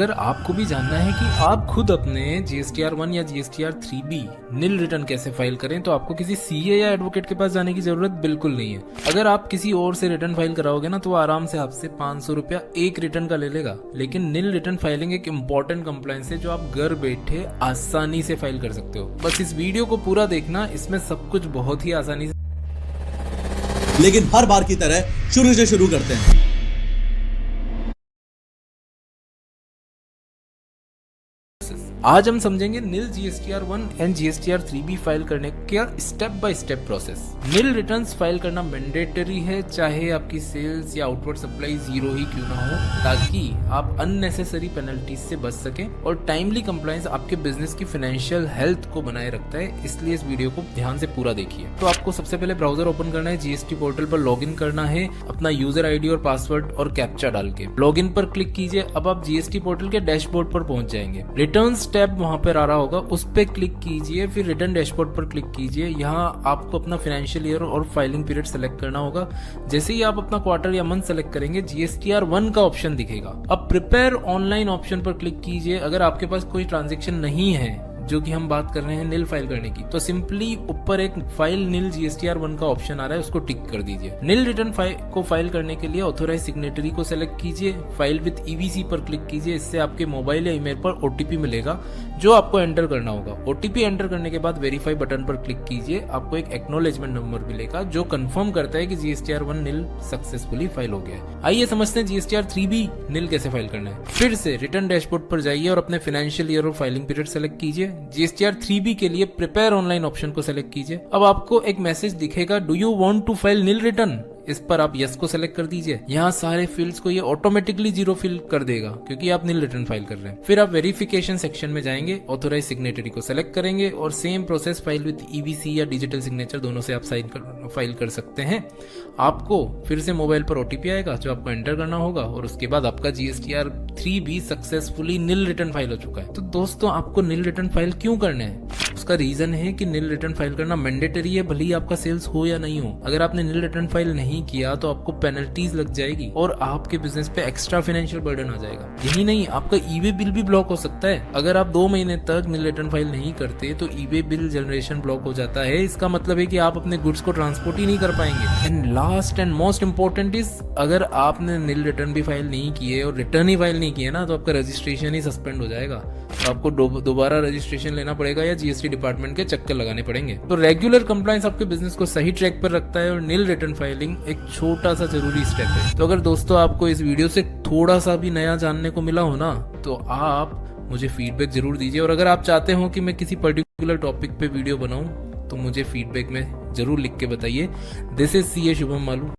अगर आपको भी जानना है कि आप खुद अपने GSTR 1 या GSTR 3B नील रिटर्न कैसे फाइल करें, तो आपको किसी सीए या एडवोकेट के पास जाने की जरूरत बिल्कुल नहीं है। अगर आप किसी और से रिटर्न फाइल कराओगे ना, तो वो आराम से आपसे 500 रुपया एक रिटर्न का ले लेगा। लेकिन नील रिटर्न फाइलिंग एक इंपॉर्टेंट कंप्लायंस है जो आप घर बैठे आसानी से फाइल कर सकते हो। बस इस वीडियो को पूरा देखना, इसमें सब कुछ बहुत ही आसानी से। लेकिन हर बार की तरह शुरू से शुरू करते हैं। आज हम समझेंगे nil GSTR 1 and GSTR 3B file करने का step by step process. Nil returns file करना मैंडेटरी है, चाहे आपकी सेल्स या आउटवर्ड सप्लाई जीरो ही क्यों ना हो, ताकि आप अननेसेसरी पेनल्टीज से बच सकें। और टाइमली कंप्लायंस आपके बिजनेस की फाइनेंशियल हेल्थ को बनाए रखता है, इसलिए इस वीडियो को ध्यान से पूरा देखिए। तो आपको सबसे पहले ब्राउजर ओपन करना है, GST पोर्टल पर लॉग इन करना है अपना यूजर आईडी और पासवर्ड और कैप्चा डाल के। लॉग इन पर क्लिक कीजिए। अब आप GST पोर्टल के डैशबोर्ड पर पहुंच जाएंगे। रिटर्न्स टैब वहां पर आ रहा होगा, उस पे क्लिक कीजिए, फिर रिटर्न डैशबोर्ड पर क्लिक कीजिए। यहाँ आपको अपना फाइनेंशियल ईयर और फाइलिंग पीरियड सेलेक्ट करना होगा। जैसे ही आप अपना क्वार्टर या मंथ सेलेक्ट करेंगे, GSTR 1 का ऑप्शन दिखेगा। अब प्रिपेयर ऑनलाइन ऑप्शन पर क्लिक कीजिए। अगर आपके पास कोई ट्रांजेक्शन नहीं है, जो कि हम बात कर रहे हैं नील फाइल करने की, तो सिंपली ऊपर एक फाइल नील GSTR 1 का ऑप्शन आ रहा है, उसको टिक कर दीजिए। नील रिटर्न फाइल को फाइल करने के लिए ऑथोराइज सिग्नेटरी को सेलेक्ट कीजिए, फाइल विद EVC पर क्लिक कीजिए। इससे आपके मोबाइल या ईमेल पर OTP मिलेगा जो आपको एंटर करना होगा। OTP एंटर करने के बाद वेरीफाई बटन पर क्लिक कीजिए। आपको एक एक्नॉलेजमेंट नंबर मिलेगा जो कंफर्म करता है कि GSTR 1 नील सक्सेसफुली फाइल हो गया है। आइए समझते हैं GSTR 3B नील कैसे फाइल करना है। फिर से रिटर्न डैशबोर्ड पर जाइए और अपने फाइनेंशियल ईयर और फाइलिंग पीरियड सेलेक्ट कीजिए। GSTR 3B के लिए प्रिपेयर ऑनलाइन ऑप्शन को सेलेक्ट कीजिए। अब आपको एक मैसेज दिखेगा, do you want to file nil return. इस पर आप यस को सेलेक्ट कर दीजिए। यहाँ सारे फील्ड्स को ये ऑटोमेटिकली जीरो फिल कर देगा, क्योंकि आप नील रिटर्न फाइल कर रहे हैं। फिर आप वेरिफिकेशन सेक्शन में जाएंगे, ऑथोराइज सिग्नेटरी को सेलेक्ट करेंगे और same process file with EVC या डिजिटल सिग्नेचर दोनों से आप फाइल कर सकते हैं। आपको फिर से मोबाइल पर OTP आएगा जो आपको एंटर करना होगा और उसके बाद आपका GSTR 3B सक्सेसफुली नील रिटर्न फाइल हो चुका है। तो दोस्तों, आपको नील रिटर्न फाइल क्यों करना है? उसका रीजन है कि नील रिटर्न फाइल करना मैंडेटरी है, भले ही आपका सेल्स हो या नहीं हो। अगर आपने नील रिटर्न फाइल नहीं किया तो आपको पेनल्टीज लग जाएगी और आपके बिजनेस पे एक्स्ट्रा फाइनेंशियल बर्डन आ जाएगा। यही नहीं, आपका ईबे बिल भी ब्लॉक हो सकता है। अगर आप 2 महीने तक नील रिटर्न फाइल नहीं करते तो ईबे बिल जनरेशन ब्लॉक हो जाता है। इसका मतलब है कि आप अपने गुड्स को ट्रांसपोर्ट ही नहीं कर पाएंगे। And last and most important is, अगर आपने नील रिटर्न भी फाइल नहीं किए और रिटर्न ही फाइल नहीं किए ना, तो आपका रजिस्ट्रेशन ही सस्पेंड हो जाएगा। तो आपको दोबारा रजिस्ट्रेशन लेना पड़ेगा या GST डिपार्टमेंट के चक्कर लगाने पड़ेंगे। तो रेगुलर कंप्लायंस आपके बिजनेस को सही ट्रैक पर रखता है और नील रिटर्न फाइलिंग एक छोटा सा जरूरी स्टेप है। तो अगर दोस्तों आपको इस वीडियो से थोड़ा सा भी नया जानने को मिला हो ना, तो आप मुझे फीडबैक जरूर दीजिए। और अगर आप चाहते हो कि मैं किसी पर्टिकुलर टॉपिक पे वीडियो बनाऊं, तो मुझे फीडबैक में जरूर लिख के बताइए। This is CA Shubham Malu.